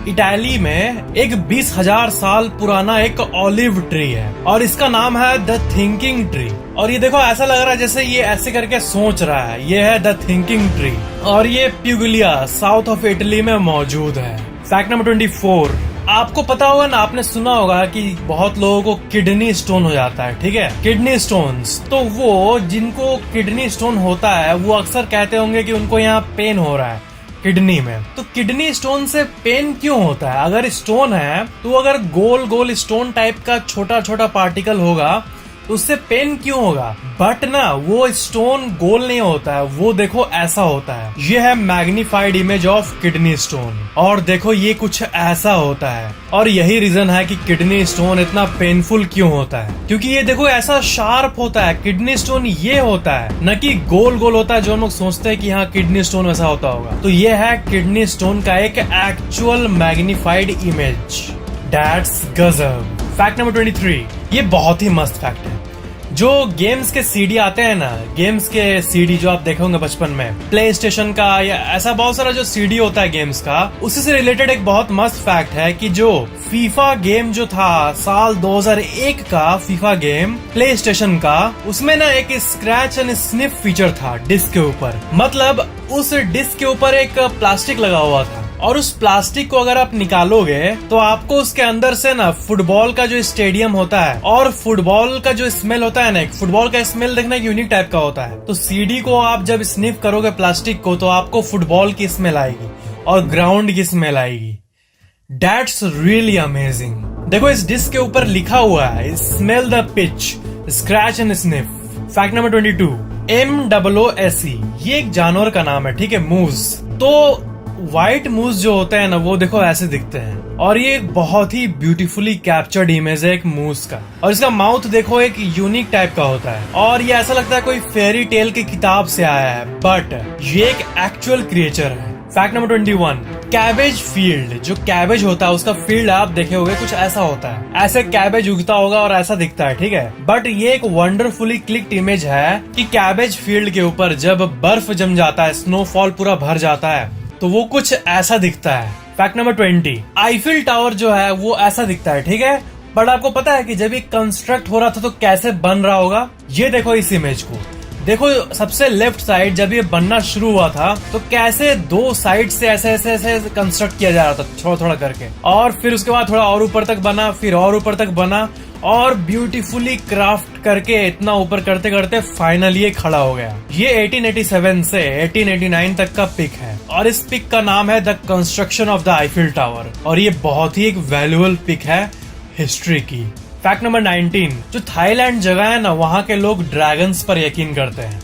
Italy में एक 20,000 साल पुराना एक ऑलिव ट्री है और इसका नाम है द थिंकिंग ट्री। और ये देखो ऐसा लग रहा है जैसे ये ऐसे करके सोच रहा है। ये है द थिंकिंग ट्री और ये प्यूगलिया साउथ ऑफ इटली में मौजूद है। फैक्ट नंबर 24, आपको पता होगा ना, आपने सुना होगा कि बहुत लोगों को किडनी स्टोन हो जाता है, ठीक है, किडनी स्टोन्स। तो वो जिनको किडनी स्टोन होता है वो अक्सर कहते होंगे कि उनको यहाँ पेन हो रहा है किडनी में। तो किडनी स्टोन से पेन क्यों होता है? अगर स्टोन है तो अगर गोल गोल स्टोन टाइप का छोटा छोटा पार्टिकल होगा तो उससे पेन क्यों होगा? बट ना, वो स्टोन गोल नहीं होता है, वो देखो ऐसा होता है। ये है magnified image of kidney stone और देखो ये कुछ ऐसा होता है। और यही रीजन है कि किडनी स्टोन इतना पेनफुल क्यों होता है, क्योंकि ये देखो ऐसा शार्प होता है। किडनी स्टोन ये होता है, न कि गोल गोल होता है जो हम लोग सोचते हैं कि हाँ किडनी स्टोन वैसा होता होगा। तो ये है किडनी स्टोन का एक एक्चुअल मैग्निफाइड इमेज। दैट्स गजब। फैक्ट नंबर 23, ये बहुत ही मस्त फैक्ट है। जो गेम्स के सीडी आते हैं ना, गेम्स के सीडी जो आप देखे होंगे बचपन में, प्ले स्टेशन का या ऐसा बहुत सारा जो सीडी होता है गेम्स का, उसी से रिलेटेड एक बहुत मस्त फैक्ट है कि जो फीफा गेम जो था साल 2001 का फीफा गेम प्ले स्टेशन का, उसमें ना एक स्क्रैच एंड स्निफ फीचर था डिस्क के ऊपर। मतलब उस डिस्क के ऊपर एक प्लास्टिक लगा हुआ था और उस प्लास्टिक को अगर आप निकालोगे तो आपको उसके अंदर से ना फुटबॉल का जो स्टेडियम होता है और फुटबॉल का जो स्मेल होता है ना, एक फुटबॉल का स्मेल देखना एक यूनिक टाइप का होता है। तो सीडी को आप जब स्निफ करोगे प्लास्टिक को तो आपको फुटबॉल की स्मेल आएगी और ग्राउंड की स्मेल आएगी। That's really amazing। देखो इस डिस्क के ऊपर लिखा हुआ है smell the pitch, scratch and sniff. Fact number 22, MOOSE ये एक जानवर का नाम है, ठीक है, मूज। तो व्हाइट मूज जो होते हैं ना वो देखो ऐसे दिखते हैं और ये एक बहुत ही ब्यूटीफुली कैप्चर्ड इमेज है एक मूज का। और इसका माउथ देखो एक यूनिक टाइप का होता है और ये ऐसा लगता है कोई फेरी टेल की किताब से आया है, बट ये एक एक्चुअल क्रिएचर है। फैक्ट नंबर 21, कैबेज फील्ड, जो कैबेज होता है उसका फील्ड आप देखे होंगे कुछ ऐसा होता है, ऐसे कैबेज उगता होगा और ऐसा दिखता है, ठीक है। बट ये एक वंडरफुली क्लिक्ड इमेज है कि कैबेज फील्ड के ऊपर जब बर्फ जम जाता है, स्नोफॉल पूरा भर जाता है तो वो कुछ ऐसा दिखता है। फैक्ट नंबर 20, आईफिल टावर जो है वो ऐसा दिखता है, ठीक है। बट आपको पता है कि जब ये कंस्ट्रक्ट हो रहा था तो कैसे बन रहा होगा? ये देखो इस इमेज को, देखो सबसे लेफ्ट साइड जब ये बनना शुरू हुआ था तो कैसे दो साइड से ऐसे ऐसे ऐसे कंस्ट्रक्ट किया जा रहा था थोड़ा थोड़ा करके, और फिर उसके बाद थोड़ा और ऊपर तक बना, फिर और ऊपर तक बना और ब्यूटीफुली क्राफ्ट करके इतना ऊपर करते करते फाइनली ये खड़ा हो गया। ये 1887 से 1889 तक का पिक है और इस पिक का नाम है the construction of the Eiffel tower और ये बहुत ही एक वैल्यूएबल पिक है हिस्ट्री की। फैक्ट नंबर 19, जो थाईलैंड जगह है ना वहाँ के लोग ड्रैगन्स पर यकीन करते हैं।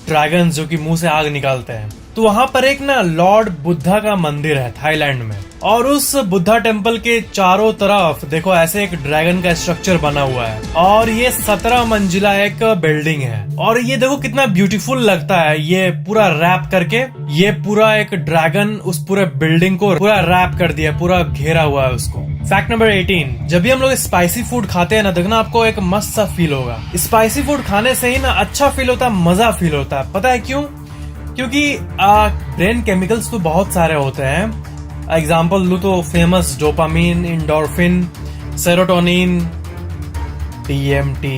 ड्रैगन्स जो कि मुंह से आग निकालते हैं। तो वहाँ पर एक ना लॉर्ड बुद्धा का मंदिर है थाईलैंड में और उस बुद्धा टेम्पल के चारों तरफ देखो ऐसे एक ड्रैगन का स्ट्रक्चर बना हुआ है और ये 17 मंजिला एक बिल्डिंग है और ये देखो कितना ब्यूटीफुल लगता है। ये पूरा रैप करके ये पूरा एक ड्रैगन उस पूरे बिल्डिंग को पूरा रैप कर दिया, पूरा घेरा हुआ है उसको। फैक्ट नंबर 18, जब भी हम लोग स्पाइसी फूड खाते हैं ना, देखना आपको एक मस्त सा फील होगा। स्पाइसी फूड खाने से ही ना अच्छा फील होता है, मजा फील होता है। पता है क्यों? क्योंकि ब्रेन केमिकल्स तो बहुत सारे होते हैं। एग्जाम्पल लूँ तो famous dopamine, endorphin, serotonin, DMT।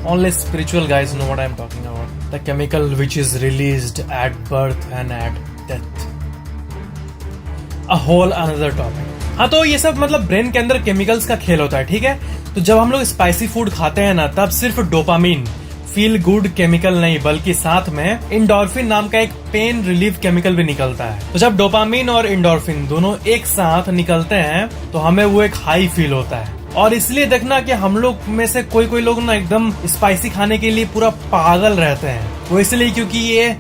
Only spiritual guys know what I'm talking about. The chemical which is released at birth and at death. A whole another topic. हाँ, तो ये सब मतलब ब्रेन के अंदर केमिकल्स का खेल होता है, ठीक है। तो जब हम लोग स्पाइसी फूड खाते हैं ना तब सिर्फ डोपामीन फील गुड केमिकल नहीं बल्कि साथ में इंडोर्फिन नाम का एक पेन रिलीफ केमिकल भी निकलता है। तो जब डोपामीन और इंडोर्फिन दोनों एक साथ निकलते हैं तो हमें वो एक हाई फील होता है और इसलिए देखना कि हम लोग में से कोई कोई लोग ना एकदम स्पाइसी खाने के लिए पूरा पागल रहते हैं। वो इसलिए क्योंकि ये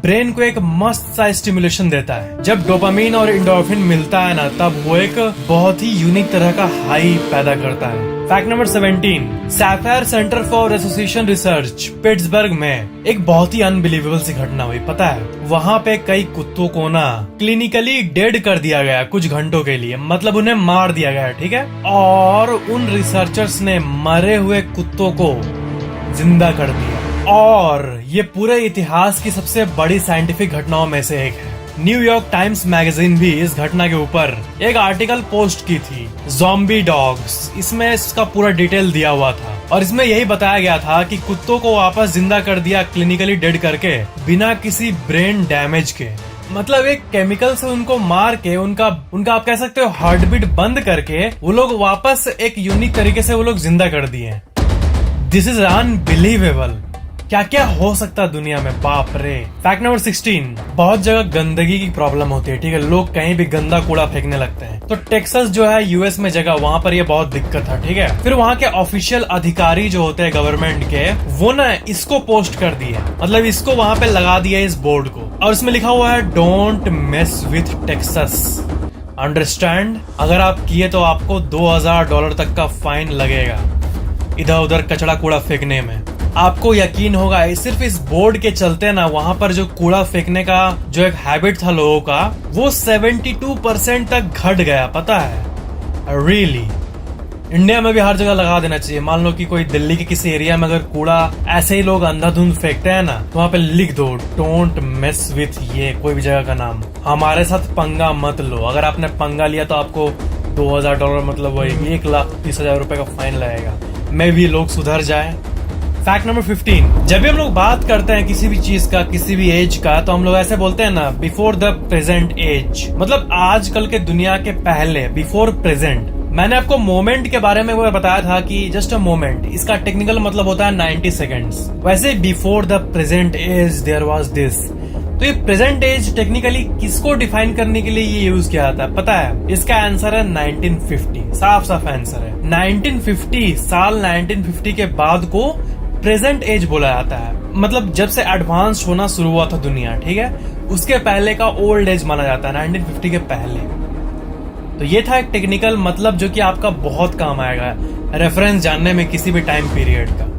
ब्रेन को एक मस्त सा स्टिमुलेशन देता है। जब डोपामीन और इंडोर्फिन मिलता है ना तब वो एक बहुत ही यूनिक तरह का हाई पैदा करता है। Fact number 17, sapphire centre for association research Pittsburgh में एक बहुत ही अनबिलीवेबल सी घटना हुई। पता है वहाँ पे कई कुत्तों को ना क्लिनिकली डेड कर दिया गया कुछ घंटों के लिए, मतलब उन्हें मार दिया गया, ठीक है। और उन रिसर्चर्स ने मरे हुए कुत्तों को जिंदा कर दिया और ये पूरे इतिहास की सबसे बड़ी साइंटिफिक घटनाओं में से एक है। न्यूयॉर्क टाइम्स मैगजीन भी इस घटना के ऊपर एक आर्टिकल पोस्ट की थी, ज़ॉम्बी डॉग्स। इसमें इसका पूरा डिटेल दिया हुआ था और इसमें यही बताया गया था कि कुत्तों को वापस जिंदा कर दिया क्लिनिकली डेड करके, बिना किसी ब्रेन डैमेज के। मतलब एक केमिकल से उनको मार के उनका आप कह सकते हो हार्ट बीट बंद करके वो लोग वापस एक यूनिक तरीके से वो लोग जिंदा कर दिए। This is unbelievable. क्या क्या हो सकता है दुनिया में, बाप रे। फैक्ट नंबर 16, बहुत जगह गंदगी की प्रॉब्लम होती है, ठीक है। लोग कहीं भी गंदा कूड़ा फेंकने लगते हैं। तो टेक्सास जो है यूएस में जगह, वहाँ पर ये बहुत दिक्कत है, ठीक है। फिर वहाँ के ऑफिशियल अधिकारी जो होते हैं गवर्नमेंट के, वो ना इसको पोस्ट कर दिए, मतलब इसको वहाँ पे लगा दिया इस बोर्ड को, और इसमें लिखा हुआ है don't mess with Texas. Understand? अगर आप किए तो आपको $2000 तक का फाइन लगेगा इधर उधर कचरा कूड़ा फेंकने में। आपको यकीन होगा सिर्फ इस बोर्ड के चलते ना वहां पर जो कूड़ा फेंकने का जो एक हैबिट था लोगों का, वो 72% तक घट गया, पता है। रियली इंडिया में भी हर जगह लगा देना चाहिए। मान लो कि कोई दिल्ली के किसी एरिया में अगर कूड़ा ऐसे ही लोग अंधाधुंध फेंकते हैं ना, तो वहाँ पे लिख दो डोंट मेस विथ ये कोई भी जगह का नाम। हमारे साथ पंगा मत लो। अगर आपने पंगा लिया तो आपको $2000 मतलब वही 1,30,000 रुपए का फाइन लगेगा। मैं भी लोग सुधर जाए। फैक्ट नंबर 15, जब भी हम लोग बात करते हैं किसी भी चीज का, किसी भी एज का, तो हम लोग ऐसे बोलते हैं ना, बिफोर द प्रेजेंट एज, मतलब आजकल के दुनिया के पहले, बिफोर प्रेजेंट। मैंने आपको मोमेंट के बारे में वो बताया था कि जस्ट अ मोमेंट, इसका टेक्निकल मतलब होता है 90 सेकेंड्स। वैसे before the present age there was this. तो ये प्रेजेंट एज टेक्निकली किसको डिफाइन करने के लिए ये यूज किया जाता है, पता है? इसका आंसर है 1950। साफ साफ आंसर है 1950। साल 1950 के बाद को प्रेजेंट एज बोला जाता है। मतलब जब से एडवांस होना शुरू हुआ था दुनिया, ठीक है, उसके पहले का ओल्ड एज माना जाता है, 1950 के पहले। तो ये था एक टेक्निकल मतलब जो कि आपका बहुत काम आएगा रेफरेंस जानने में किसी भी टाइम पीरियड का।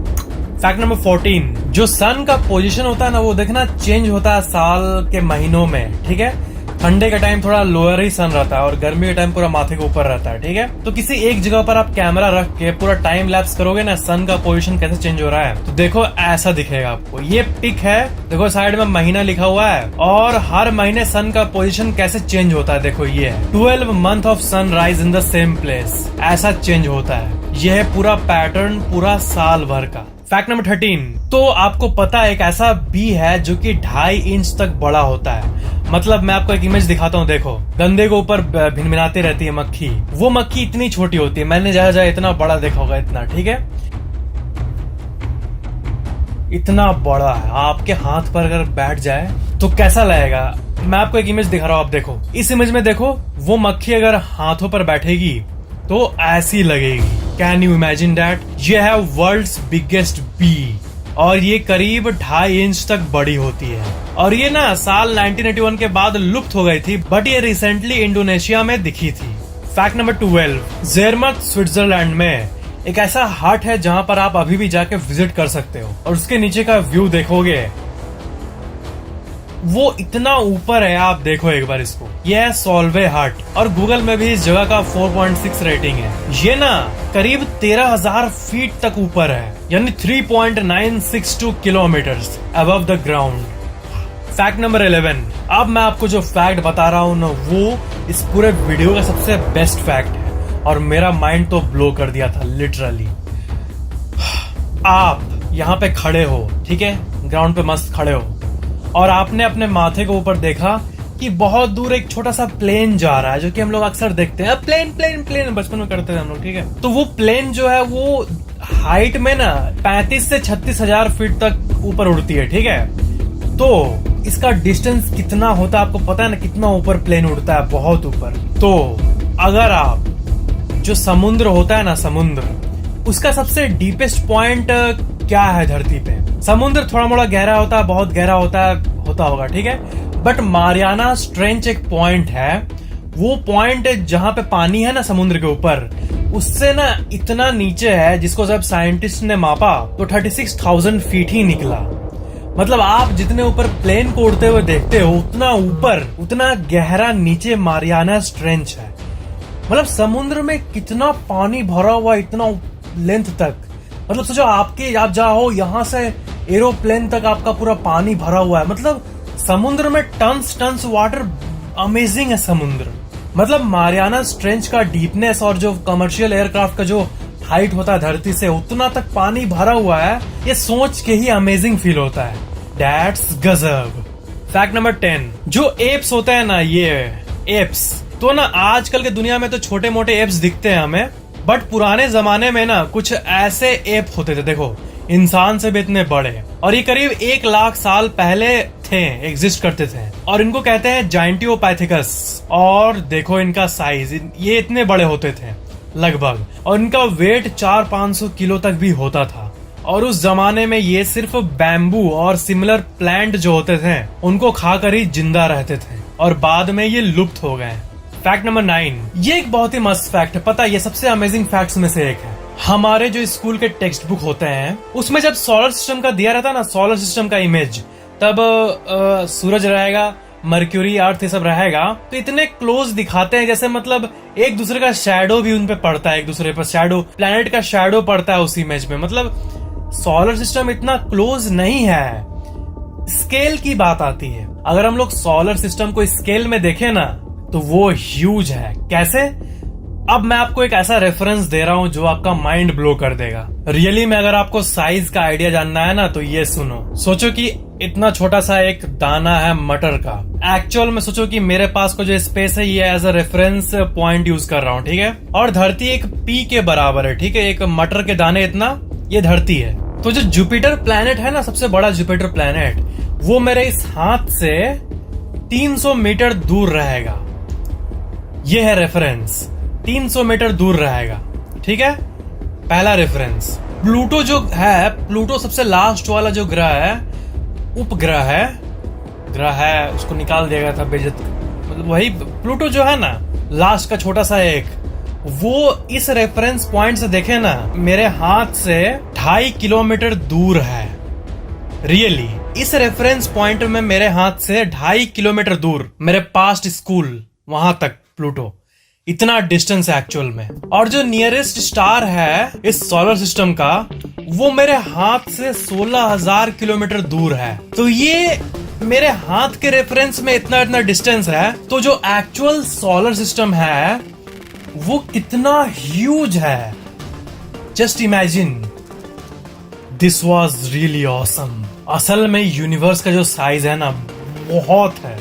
फैक्ट नंबर 14, जो सन का पोजीशन होता है ना, वो देखना चेंज होता है साल के महीनों में, ठीक है। ठंडे के टाइम थोड़ा लोअर ही सन रहता है और गर्मी के टाइम पूरा माथे के ऊपर रहता है, ठीक है। तो किसी एक जगह पर आप कैमरा रख के पूरा टाइम लैप्स करोगे ना, सन का पोजीशन कैसे चेंज हो रहा है, तो देखो ऐसा दिखेगा आपको। ये पिक है, देखो साइड में महीना लिखा हुआ है और हर महीने सन का पोजीशन कैसे चेंज होता है। देखो ये है 12 month of sunrise in the same place, ऐसा चेंज होता है। यह है पूरा पैटर्न पूरा साल भर का। फैक्ट नंबर 13, तो आपको पता है एक ऐसा बी है जो कि 2.5 इंच तक बड़ा होता है। मतलब मैं आपको एक इमेज दिखाता हूँ, देखो गंदे के ऊपर भिनभिनाती रहती है मक्खी। वो मक्खी इतनी छोटी होती है, मैंने जहाँ इतना बड़ा देखा होगा, इतना, ठीक है, इतना बड़ा है। आपके हाथ पर अगर बैठ जाए तो कैसा लगेगा। मैं आपको एक इमेज दिखा रहा हूँ, आप देखो इस इमेज में, देखो वो मक्खी अगर हाथों पर बैठेगी तो ऐसी लगेगी। Can you imagine that? ये है वर्ल्ड्स बिगेस्ट बी और ये करीब 2.5 इंच तक बड़ी होती है। और ये ना साल 1981 के बाद लुप्त हो गई थी, बट ये रिसेंटली इंडोनेशिया में दिखी थी। फैक्ट नंबर 12, ज़ेरमत स्विट्जरलैंड में एक ऐसा हट है जहां पर आप अभी भी जाके विजिट कर सकते हो और उसके नीचे का व्यू देखोगे, वो इतना ऊपर है। आप देखो एक बार इसको, ये है सोल्वे हट और गूगल में भी इस जगह का 4.6 रेटिंग है। ये ना करीब 13,000 फीट तक ऊपर है, यानी 3.962 kilometres above the ground. Fact number 11, अब मैं आपको जो फैक्ट बता रहा हूँ ना, वो इस पूरे वीडियो का सबसे बेस्ट फैक्ट है और मेरा माइंड तो ब्लो कर दिया था लिटरली। आप यहाँ पे खड़े हो, ठीक है, ग्राउंड पे मस्त खड़े हो और आपने अपने माथे के ऊपर देखा कि बहुत दूर एक छोटा सा प्लेन जा रहा है, जो कि हम लोग अक्सर देखते हैं, प्लेन प्लेन प्लेन बचपन में करते थे हम लोग, ठीक है। तो वो प्लेन जो है वो हाइट में ना 35 से 36,000 फीट तक ऊपर उड़ती है, ठीक है। तो इसका डिस्टेंस कितना होता है आपको पता है ना, कितना ऊपर प्लेन उड़ता है, बहुत ऊपर। तो अगर आप जो समुद्र होता है ना, समुद्र, उसका सबसे डीपेस्ट पॉइंट क्या है धरती पे? समुद्र थोड़ा मोड़ा गहरा होता है, बहुत गहरा होता होगा, ठीक है। बट मारियाना ट्रेंच एक पॉइंट है, वो पॉइंट जहां पे पानी है ना समुद्र के ऊपर, उससे ना इतना नीचे है, जिसको जब साइंटिस्ट ने मापा तो 36,000 फीट ही निकला। मतलब आप जितने ऊपर प्लेन को उड़ते हुए देखते हो, उतना ऊपर, उतना गहरा नीचे मारियाना ट्रेंच है। मतलब समुद्र में कितना पानी भरा हुआ, इतना लेंथ तक। मतलब सोचो आप जाओ यहाँ से एरोप्लेन तक आपका पूरा पानी भरा हुआ है। मतलब समुद्र में टन्स टन्स वाटर, अमेजिंग है समुद्र। मतलब मारियाना ट्रेंच का डीपनेस और जो कमर्शियल एयरक्राफ्ट का जो हाइट होता है धरती से, उतना तक पानी भरा हुआ है, ये सोच के ही अमेजिंग फील होता है। दैट्स गजब। फैक्ट नंबर 10, जो एप्स होते हैं ना, ये एप्स तो ना आजकल के दुनिया में तो छोटे मोटे एप्स दिखते हैं हमें, बट पुराने जमाने में ना कुछ ऐसे एप होते थे, देखो इंसान से भी इतने बड़े, और ये करीब 1 लाख साल पहले थे, एग्जिस्ट करते थे, और इनको कहते हैं जाइंटियोपैथिकस। और देखो इनका साइज, ये इतने बड़े होते थे लगभग, और इनका वेट 400-500 किलो तक भी होता था। और उस जमाने में ये सिर्फ बैम्बू और सिमिलर प्लांट जो होते थे उनको खाकर ही जिंदा रहते थे, और बाद में ये लुप्त हो गए। फैक्ट नंबर 9, ये एक बहुत ही मस्त फैक्ट है, पता है ये सबसे अमेजिंग फैक्ट्स में से एक है। हमारे जो स्कूल के टेक्स्ट बुक होते हैं उसमें जब सोलर सिस्टम का दिया रहता है ना, सोलर सिस्टम का इमेज, तब सूरज रहेगा, मर्क्यूरी, अर्थ, ये सब रहेगा, तो इतने क्लोज दिखाते हैं जैसे मतलब एक दूसरे का शैडो भी उन पे पड़ता है, एक दूसरे पर शैडो, प्लेनेट का शैडो पड़ता है उस इमेज में। मतलब सोलर सिस्टम इतना क्लोज नहीं है। स्केल की बात आती है, अगर हम लोग सोलर सिस्टम को स्केल में देखें ना तो वो ह्यूज है। कैसे? अब मैं आपको एक ऐसा रेफरेंस दे रहा हूं जो आपका माइंड ब्लो कर देगा। रियली में अगर आपको साइज का आइडिया जानना है ना तो ये सुनो। सोचो कि इतना छोटा सा एक दाना है मटर का। एक्चुअल में सोचो कि मेरे पास को जो स्पेस है ये as a reference point use कर रहा हूँ, ठीक है, और धरती एक पी के बराबर है, ठीक है, एक मटर के दाने इतना ये धरती है। तो जो जुपिटर प्लैनेट है ना, सबसे बड़ा जुपिटर प्लैनेट, वो मेरे इस हाथ से 300 मीटर दूर रहेगा। ये है रेफरेंस, 300 मीटर दूर रहेगा, ठीक है, पहला रेफरेंस। प्लूटो जो है, प्लूटो सबसे लास्ट वाला जो ग्रह है, उपग्रह है, ग्रह है, उसको निकाल दिया गया था बेइज्जत, मतलब वही प्लूटो जो है ना, लास्ट का छोटा सा एक, वो इस रेफरेंस पॉइंट से देखे ना, मेरे हाथ से 2.5 किलोमीटर दूर है। रियली इस रेफरेंस पॉइंट में मेरे हाथ से 2.5 किलोमीटर दूर, मेरे पास्ट स्कूल वहां तक प्लूटो, इतना डिस्टेंस है एक्चुअल में। और जो नियरेस्ट स्टार है इस सोलर सिस्टम का, वो मेरे हाथ से 16,000 किलोमीटर दूर है। तो ये मेरे हाथ के रेफरेंस में इतना इतना डिस्टेंस है, तो जो एक्चुअल सोलर सिस्टम है वो कितना ह्यूज है। Just imagine, this was really awesome. असल में यूनिवर्स का जो साइज है ना, बहुत है,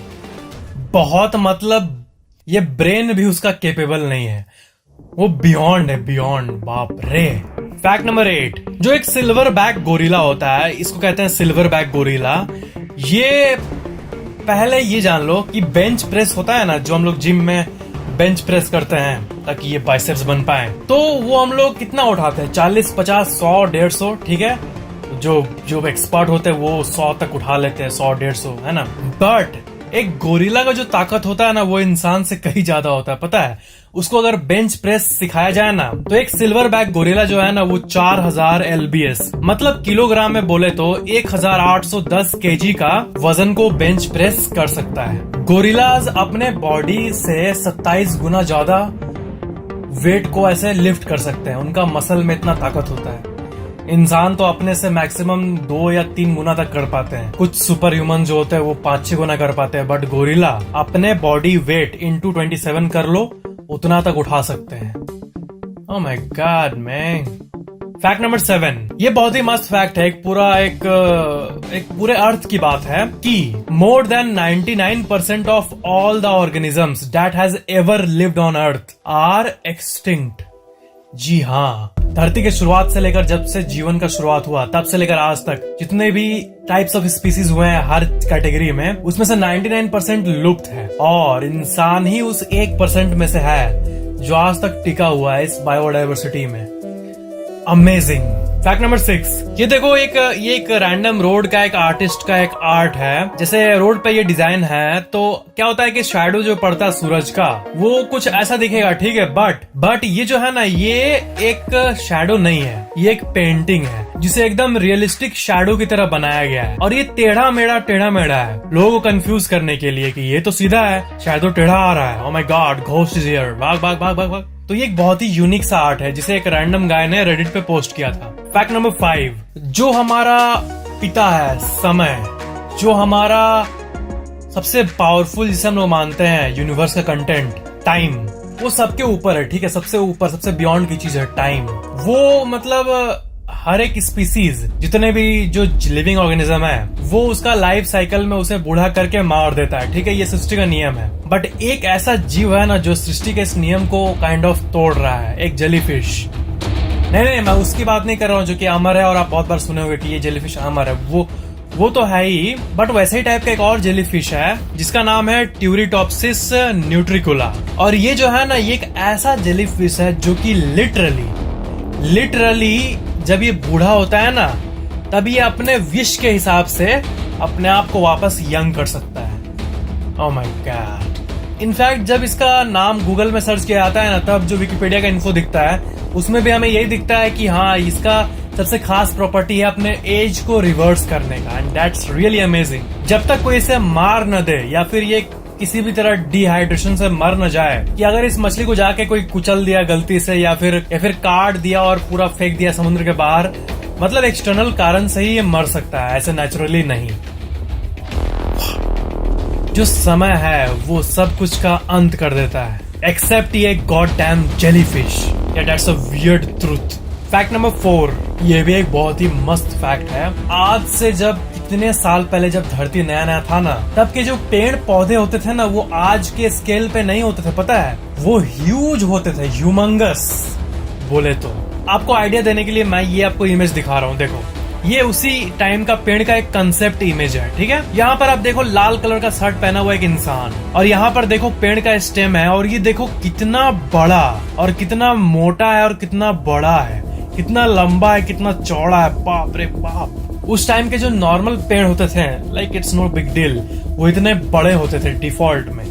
बहुत, मतलब ये ब्रेन भी उसका केपेबल नहीं है, वो बियॉन्ड है, बियॉन्ड, बाप रे। फैक्ट नंबर 8, जो एक सिल्वर बैक गोरिल्ला होता है, इसको कहते हैं सिल्वर बैक गोरिल्ला। ये पहले ये जान लो कि बेंच प्रेस होता है ना, जो हम लोग जिम में बेंच प्रेस करते हैं ताकि ये बाइसेप्स बन पाए, तो वो हम लोग कितना उठाते हैं? 40, 50, 100, 150, ठीक है, जो एक्सपर्ट होते हैं वो 100 तक उठा लेते हैं, 100, 150, है ना। बट एक गोरिल्ला का जो ताकत होता है ना, वो इंसान से कहीं ज्यादा होता है, पता है। उसको अगर बेंच प्रेस सिखाया जाए ना, तो एक सिल्वर बैक गोरिल्ला जो है ना, वो 4000 LBS, मतलब किलोग्राम में बोले तो 1810 kg का वजन को बेंच प्रेस कर सकता है। गोरिल्लाज अपने बॉडी से 27 गुना ज्यादा वेट को ऐसे लिफ्ट कर सकते हैं, उनका मसल में इतना ताकत होता है। इंसान तो अपने से मैक्सिमम 2 या 3 गुना तक कर पाते हैं, कुछ सुपर ह्यूमन जो होते हैं वो 5-6 गुना कर पाते हैं, बट गोरिल्ला अपने बॉडी वेट इंटू 27 कर लो, उतना तक उठा सकते हैं। Oh my God man. Fact number 7, ये बहुत ही मस्त फैक्ट है, एक पूरे अर्थ की बात है कि more than 99% of all the organisms that has ever lived on earth are extinct. जी हाँ, धरती के शुरुआत से लेकर, जब से जीवन का शुरुआत हुआ तब से लेकर आज तक जितने भी टाइप्स ऑफ स्पीसीज हुए हैं हर कैटेगरी में, उसमें से 99% लुप्त है, और इंसान ही उस 1% में से है जो आज तक टिका हुआ है इस बायोडाइवर्सिटी में। अमेजिंग। फैक्ट नंबर 6, ये देखो, ये एक रैंडम रोड का एक आर्टिस्ट का एक आर्ट है। जैसे रोड पे ये डिजाइन है, तो क्या होता है कि शैडो जो पड़ता है सूरज का, वो कुछ ऐसा दिखेगा, ठीक है, बट ये जो है ना, ये एक शैडो नहीं है, ये एक पेंटिंग है जिसे एकदम रियलिस्टिक शैडो की तरह बनाया गया है, और ये टेढ़ा मेढ़ा है, लोगों को कंफ्यूज करने के लिए कि ये तो सीधा है, शायद तो टेढ़ा आ रहा है। Oh my God, ghost is here, भाग भाग भाग भाग भाग। तो ये एक बहुत ही यूनिक सा आर्ट है जिसे एक रैंडम गाय ने रेडिट पे पोस्ट किया था। फैक्ट नंबर 5, जो हमारा पिता है समय, जो हमारा सबसे पावरफुल जिसे हम लोग मानते हैं यूनिवर्स का कंटेंट, टाइम, वो सबके ऊपर है, ठीक है। सबसे ऊपर, सबसे बियॉन्ड की चीज है टाइम। वो मतलब हर एक स्पीसीज, जितने भी जो लिविंग ऑर्गेनिज्म है, वो उसका लाइफ साइकिल में उसे बूढ़ा करके मार देता है, ठीक है। ये सृष्टि का नियम है। बट एक ऐसा जीव है ना जो सृष्टि के इस नियम को काइंड ऑफ तोड़ रहा है, एक जेलीफिश। नहीं, मैं उसकी बात नहीं कर रहा हूँ जो कि अमर है, और आप बहुत बार सुने होंगे कि ये जेलीफिश अमर है। वो तो है ही, बट वैसे ही टाइप का एक और जेलीफिश है जिसका नाम है ट्यूरिटॉप्सिस न्यूट्रिकुला। और ये जो है ना, ये एक ऐसा जेलीफिश है जो कि लिटरली जब ये बूढ़ा होता है ना, तब ये अपने विश के हिसाब से अपने आप को वापस यंग कर सकता है। Oh my God. इनफैक्ट जब इसका नाम गूगल में सर्च किया जाता है ना, तब जो विकिपीडिया का इन्फो दिखता है उसमें भी हमें यही दिखता है कि हाँ, इसका सबसे खास प्रॉपर्टी है अपने एज को रिवर्स करने का, एंड दैट्स रियली अमेजिंग। जब तक कोई इसे मार न दे या फिर ये किसी भी तरह डिहाइड्रेशन से मर न जाए, कि अगर इस मछली को जाके कोई कुचल दिया गलती से या फिर काट दिया और पूरा फेंक दिया समुद्र के बाहर, मतलब एक्सटर्नल कारण से ही ये मर सकता है, ऐसे नेचुरली नहीं। जो समय है वो सब कुछ का अंत कर देता है, एक्सेप्ट ये god damn jellyfish. That's a weird truth. Fact number 4, ये भी एक बहुत ही मस्त फैक्ट है। आज से जब कितने साल पहले जब धरती नया नया था ना, तब के जो पेड़ पौधे होते थे ना, वो आज के स्केल पे नहीं होते थे, पता है। वो ह्यूज होते थे, ह्यूमंगस बोले तो। आपको आइडिया देने के लिए मैं ये आपको इमेज दिखा रहा हूँ, देखो। ये उसी टाइम का पेड़ का एक कंसेप्ट इमेज है, ठीक है। यहाँ पर आप देखो लाल कलर का शर्ट पहना हुआ एक इंसान, और यहाँ पर देखो पेड़ का स्टेम है, और ये देखो कितना बड़ा और कितना मोटा है और कितना बड़ा है, कितना लंबा है, कितना चौड़ा है, बाप रे बाप। उस टाइम के जो नॉर्मल पेड़ होते थे, like it's no big deal, वो इतने बड़े होते थे डिफॉल्ट में।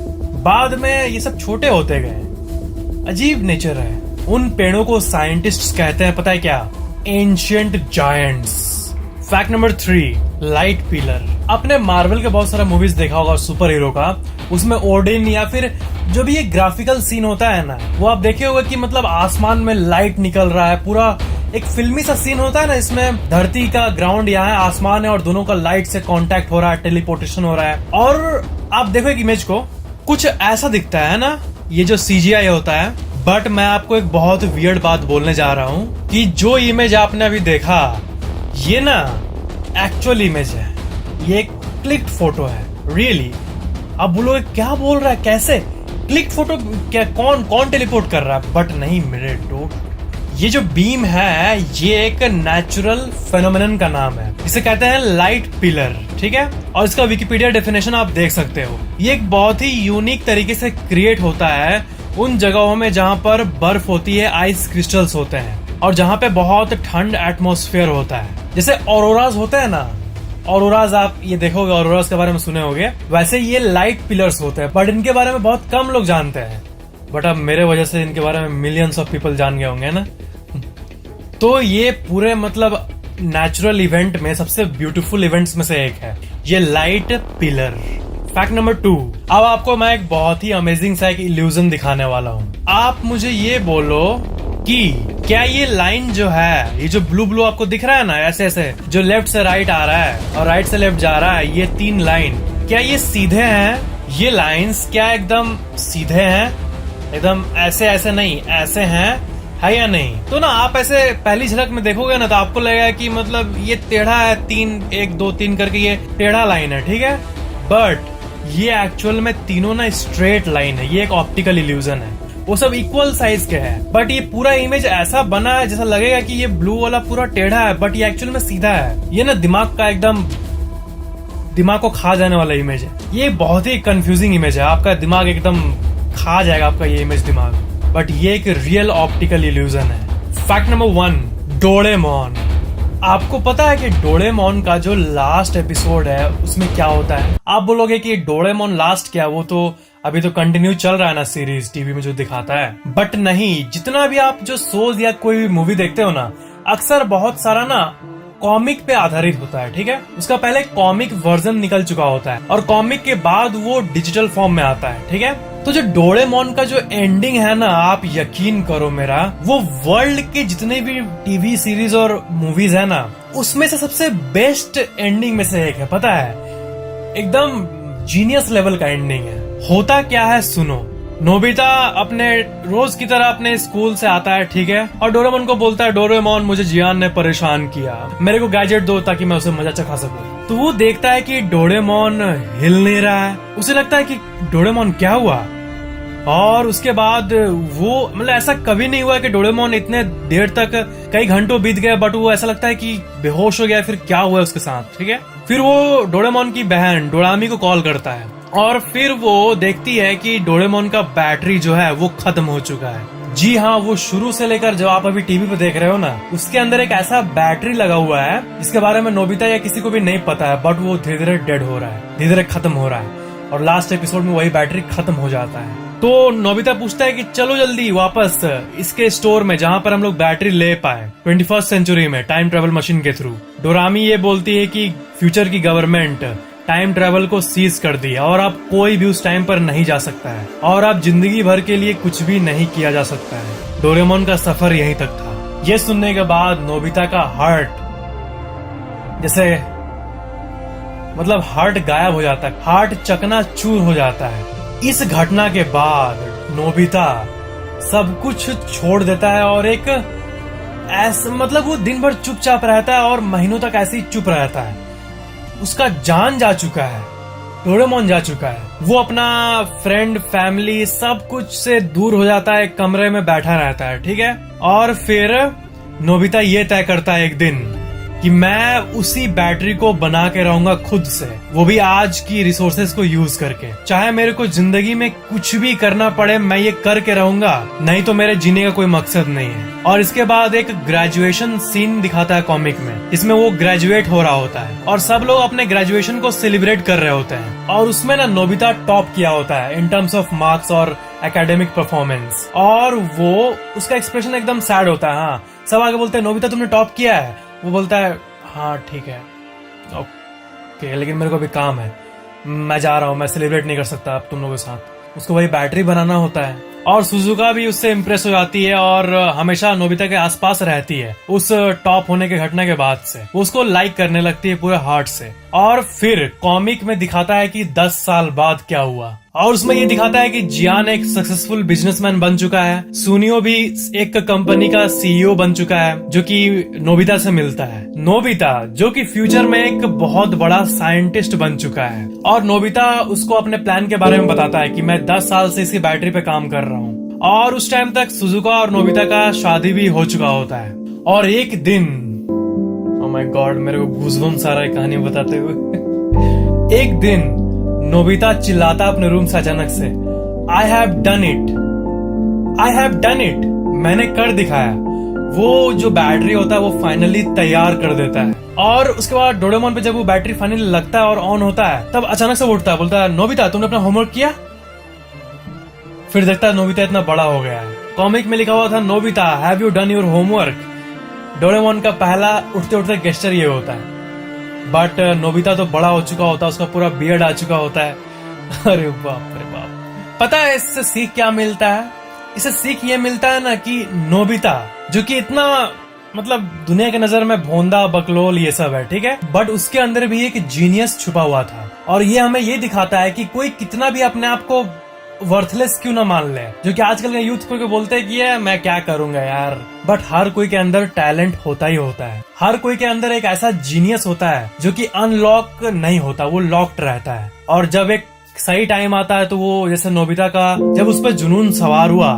बाद में ये सब छोटे होते गए। अजीब नेचर है। उन पेड़ों को साइंटिस्ट्स कहते हैं, पता है क्या? Ancient giants. Fact number 3, light pillar. आपने मार्वल के बहुत सारा मूवीज देखा होगा सुपर हीरो का, उसमें ओडिन या फिर जो भी ये ग्राफिकल सीन होता है ना, वो आप देखे होगा कि मतलब आसमान में लाइट निकल रहा है, पूरा एक फिल्मी सा सीन होता है ना। इसमें धरती का ग्राउंड यहाँ है, आसमान है, और दोनों का लाइट से कांटेक्ट हो रहा है, टेलीपोर्टेशन हो रहा है। और आप देखो एक इमेज को, कुछ ऐसा दिखता है ना, ये जो CGI होता है। बट मैं आपको एक बहुत वियर्ड बात बोलने जा रहा हूँ कि जो इमेज आपने अभी देखा, ये ना एक्चुअल इमेज है, ये एक क्लिक फोटो है, रियली। आप बोलोगे क्या बोल रहा है, कैसे क्लिक फोटो, क्या कौन टेलीपोर्ट कर रहा है? बट नहीं मेरे डोट, ये जो बीम है ये एक नेचुरल फेनोमेनन का नाम है, जिसे कहते हैं लाइट पिलर, ठीक है। और इसका विकिपीडिया डेफिनेशन आप देख सकते हो। ये एक बहुत ही यूनिक तरीके से क्रिएट होता है उन जगहों में जहां पर बर्फ होती है, आइस क्रिस्टल्स होते हैं, और जहां पे बहुत ठंड एटमॉस्फेयर होता है। जैसे ऑरोराज होते हैं ना, ऑरोराज आप ये देखोगे, ऑरोराज के बारे में सुने होंगे, वैसे ये लाइट पिलर्स होते हैं, बट इनके बारे में बहुत कम लोग जानते हैं। बट अब मेरे वजह से इनके बारे में मिलियंस ऑफ पीपल जान गए होंगे ना। तो ये पूरे मतलब नेचुरल इवेंट में सबसे ब्यूटीफुल इवेंट्स में से एक है ये लाइट पिलर। फैक्ट नंबर 2, अब आपको मैं एक बहुत ही अमेजिंग सा एक इल्यूजन दिखाने वाला हूँ। आप मुझे ये बोलो कि क्या ये लाइन जो है, ये जो ब्लू ब्लू आपको दिख रहा है ना, ऐसे ऐसे जो लेफ्ट से राइट आ रहा है और राइट से लेफ्ट जा रहा है, ये 3 लाइन, क्या ये सीधे हैं? ये लाइंस क्या एकदम सीधे हैं? एकदम ऐसे ऐसे नहीं, ऐसे हैं, है या नहीं? तो ना आप ऐसे पहली झलक में देखोगे ना, तो आपको लगेगा कि मतलब ये टेढ़ा है, 1 2 3 करके ये टेढ़ा लाइन है, ठीक है। बट ये एक्चुअल में तीनों ना स्ट्रेट लाइन है, ये एक ऑप्टिकल इल्यूजन है। वो सब इक्वल साइज के हैं, बट ये पूरा इमेज ऐसा बना है जैसा लगेगा कि ये ब्लू वाला पूरा टेढ़ा है, बट ये एक्चुअल में सीधा है। ये ना दिमाग को खा जाने वाला इमेज है। ये बहुत ही कंफ्यूजिंग इमेज है, आपका दिमाग एकदम खा जाएगा आपका ये इमेज दिमाग। बट ये एक रियल ऑप्टिकल इल्यूजन है। Fact number 1, Doraemon. आपको पता है कि डोरेमोन का जो लास्ट एपिसोड है उसमें क्या होता है? आप बोलोगे कि डोरेमोन लास्ट क्या, वो तो अभी तो कंटिन्यू चल रहा है ना सीरीज, टीवी में जो दिखाता है। बट नहीं, जितना भी आप जो शोज या कोई भी मूवी देखते हो ना, अक्सर बहुत सारा ना कॉमिक पे आधारित होता है, ठीक है। उसका पहले कॉमिक वर्जन निकल चुका होता है और कॉमिक के बाद वो डिजिटल फॉर्म में आता है, ठीक है। तो जो डोरेमोन का जो एंडिंग है ना, आप यकीन करो मेरा, वो वर्ल्ड के जितने भी टीवी सीरीज और मूवीज है ना, उसमें से सबसे बेस्ट एंडिंग में से एक है, पता है। एकदम जीनियस लेवल का एंडिंग है। होता क्या है सुनो। नोबिता अपने रोज की तरह अपने स्कूल से आता है, ठीक है, और डोरेमोन को बोलता है, डोरेमोन मुझे जियान ने परेशान किया, मेरे को गैजेट दो ताकि मैं उसे मजा चखा सकूं। तो वो देखता है कि डोरेमोन हिल नहीं रहा है। उसे लगता है कि डोरेमोन क्या हुआ, और उसके बाद वो मतलब ऐसा कभी नहीं हुआ कि डोरेमोन इतने देर तक कई घंटों बीत गए, बट वो ऐसा लगता है कि बेहोश हो गया, फिर क्या हुआ उसके साथ, ठीक है। फिर वो डोरेमोन की बहन डोरामी को कॉल करता है, और फिर वो देखती है कि डोरेमोन का बैटरी जो है वो खत्म हो चुका है। जी हाँ, वो शुरू से लेकर जो आप अभी टीवी पे देख रहे हो ना, उसके अंदर एक ऐसा बैटरी लगा हुआ है जिसके बारे में नोबिता या किसी को भी नहीं पता है, बट वो धीरे धीरे डेड हो रहा है, धीरे धीरे खत्म हो रहा है, और लास्ट एपिसोड में वही बैटरी खत्म हो जाता है। तो नोबिता पूछता है कि चलो जल्दी वापस इसके स्टोर में जहाँ पर हम लोग बैटरी ले पाए 21st सेंचुरी में टाइम ट्रेवल मशीन के थ्रू। डोरामी ये बोलती है कि फ्यूचर की गवर्नमेंट टाइम ट्रेवल को सीज कर दिया और अब कोई भी उस टाइम पर नहीं जा सकता है, और अब जिंदगी भर के लिए कुछ भी नहीं किया जा सकता है। डोरेमोन का सफर यहीं तक था। ये सुनने के बाद नोबिता का हार्ट जैसे मतलब हार्ट गायब हो जाता है, हार्ट चकनाचूर हो जाता है। इस घटना के बाद नोबिता सब कुछ छोड़ देता है और एक ऐसा मतलब वो दिन भर चुपचाप रहता है और महीनों तक ऐसे ही चुप रहता है। उसका जान जा चुका है, डोरेमोन जा चुका है। वो अपना फ्रेंड फैमिली सब कुछ से दूर हो जाता है, एक कमरे में बैठा रहता है, ठीक है। और फिर नोबिता ये तय करता है एक दिन कि मैं उसी बैटरी को बना के रहूंगा खुद से, वो भी आज की रिसोर्सेज को यूज करके। चाहे मेरे को जिंदगी में कुछ भी करना पड़े, मैं ये करके रहूंगा, नहीं तो मेरे जीने का कोई मकसद नहीं है। और इसके बाद एक ग्रेजुएशन सीन दिखाता है कॉमिक में, इसमें वो ग्रेजुएट हो रहा होता है और सब लोग अपने ग्रेजुएशन को सेलिब्रेट कर रहे होते हैं, और उसमें ना नोबिता टॉप किया होता है इन टर्म्स ऑफ मार्क्स और एकेडमिक परफॉर्मेंस, और वो उसका एक्सप्रेशन एकदम सैड होता है। हाँ, सब आगे बोलते हैं नोबिता तुमने टॉप किया है, वो बोलता है हाँ ठीक है ओके, लेकिन मेरे को अभी काम है, मैं जा रहा हूँ, मैं सेलिब्रेट नहीं कर सकता अब तुम लोगों के साथ। उसको वही बैटरी बनाना होता है, और सुजुका भी उससे इम्प्रेस हो जाती है और हमेशा नोबिता के आसपास रहती है उस टॉप होने के घटना के बाद से। वो उसको लाइक करने लगती है पूरे हार्ट से। और फिर कॉमिक में दिखाता है कि 10 साल बाद क्या हुआ, और उसमें ये दिखाता है कि जियान एक सक्सेसफुल बिजनेसमैन बन चुका है, सुनियो भी एक कंपनी का सीईओ बन चुका है जो कि नोबिता से मिलता है। नोबिता जो कि फ्यूचर में एक बहुत बड़ा साइंटिस्ट बन चुका है, और नोबिता उसको अपने प्लान के बारे में बताता है कि मैं 10 साल से इसकी बैटरी पे काम कर रहा हूँ। और उस टाइम तक सुजुका और नोबिता का शादी भी हो चुका होता है। और एक दिन, ओह माय गॉड, मेरे को गूज़बम्स आ रहा है कहानी बताते हुए। एक दिन नोबिता चिल्लाता अपने रूम से अचानक से, I have done it, I have done it, मैंने कर दिखाया। वो जो बैटरी होता है वो फाइनली तैयार कर देता है। और उसके बाद डोरेमोन पे जब वो बैटरी फाइनली लगता है और ऑन होता है, तब अचानक से वो उठता है, बोलता है नोबिता तुमने अपना होमवर्क किया? फिर देखता है नोबिता इतना बड़ा हो गया है। कॉमिक में लिखा हुआ था Nobita have you done your homework. Doraemon का पहला उठते उठते गेस्चर ये होता है, बट नोबिता तो बड़ा हो चुका होता है, उसका पूरा बियर्ड आ चुका होता है। अरे बाप रे बाप। पता है इससे सीख क्या मिलता है? इससे सीख ये मिलता है ना कि नोबिता जो कि इतना मतलब दुनिया के नजर में भोंदा बकलोल ये सब है, ठीक है, बट उसके अंदर भी एक जीनियस छुपा हुआ था। और ये हमें ये दिखाता है कि कोई कितना भी अपने आप को वर्थलेस क्यों ना मान ले, जो कि आजकल के यूथ को बोलते हैं कि ये मैं क्या करूंगा यार, बट हर कोई के अंदर टैलेंट होता ही होता है। हर कोई के अंदर एक ऐसा जीनियस होता है जो कि अनलॉक नहीं होता, वो लॉक्ड रहता है। और जब एक सही टाइम आता है तो वो जैसे नोबिता का जब उस पर जुनून सवार हुआ,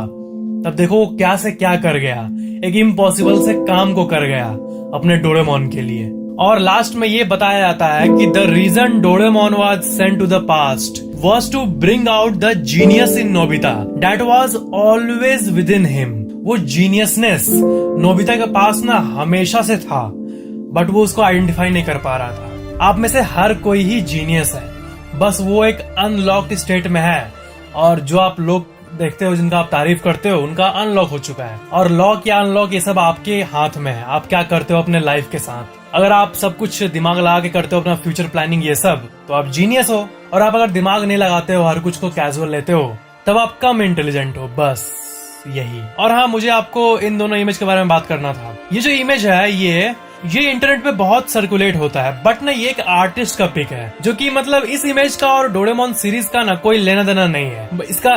तब देखो वो क्या से क्या कर गया, एक इम्पॉसिबल से काम को कर गया अपने डोरेमोन के लिए। और लास्ट में ये बताया जाता है कि the reason Doraemon was sent to the past was to bring out the genius in Nobita that was always within him। वो जीनियसनेस नोबिता के पास ना हमेशा से था, बट वो उसको आइडेंटिफाई नहीं कर पा रहा था। आप में से हर कोई ही जीनियस है, बस वो एक अनलॉक्ड स्टेट में है, और जो आप लोग देखते हो, जिनका आप तारीफ करते हो, उनका अनलॉक हो चुका है। और लॉक या अनलॉक ये सब आपके हाथ में है, आप क्या करते हो अपने लाइफ के साथ। अगर आप सब कुछ दिमाग लगा के करते हो अपना फ्यूचर प्लानिंग ये सब, तो आप जीनियस हो। और आप अगर दिमाग नहीं लगाते हो, हर कुछ को कैजुअल लेते हो, तब आप कम इंटेलिजेंट हो, बस यही। और हाँ, मुझे आपको इन दोनों इमेज के बारे में बात करना था। ये जो इमेज है ये इंटरनेट पे बहुत सर्कुलेट होता है, बट ना ये एक आर्टिस्ट का पिक है, जो कि मतलब इस इमेज का और डोरेमोन सीरीज का ना कोई लेना देना नहीं है।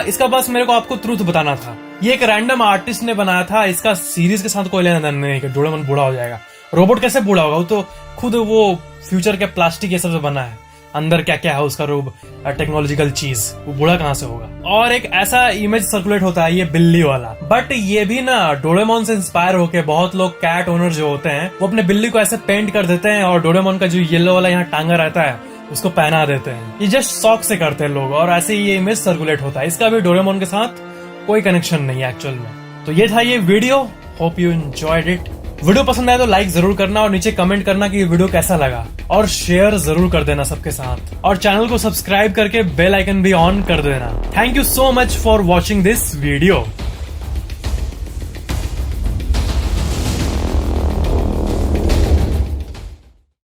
इसका बस मेरे को आपको ट्रूथ बताना था। ये एक रैंडम आर्टिस्ट ने बनाया था, इसका सीरीज के साथ कोई लेना देना नहीं है। डोरेमोन बूढ़ा हो जाएगा, रोबोट कैसे बूढ़ा होगा? वो तो खुद वो फ्यूचर के प्लास्टिक ये सब से बना है, अंदर क्या क्या है उसका रूप, टेक्नोलॉजिकल चीज, वो बूढ़ा कहाँ से होगा? और एक ऐसा इमेज सर्कुलेट होता है ये बिल्ली वाला, बट ये भी ना डोरेमोन से इंस्पायर होके बहुत लोग कैट ओनर जो होते हैं वो अपने बिल्ली को ऐसे पेंट कर देते हैं और डोरेमोन का जो येलो वाला यहाँ टांगा रहता है उसको पहना देते हैं। ये जस्ट शौक से करते हैं लोग, और ऐसे ही ये इमेज सर्कुलेट होता है। इसका भी डोरेमोन के साथ कोई कनेक्शन नहीं है एक्चुअल में। तो ये था ये video, hope you enjoyed it. Video पसंद आया तो लाइक जरूर करना और नीचे कमेंट करना कि ये वीडियो कैसा लगा, और शेयर जरूर कर देना सबके साथ, और चैनल को सब्सक्राइब करके बेल आइकन भी ऑन कर देना। Thank you so much for watching this video.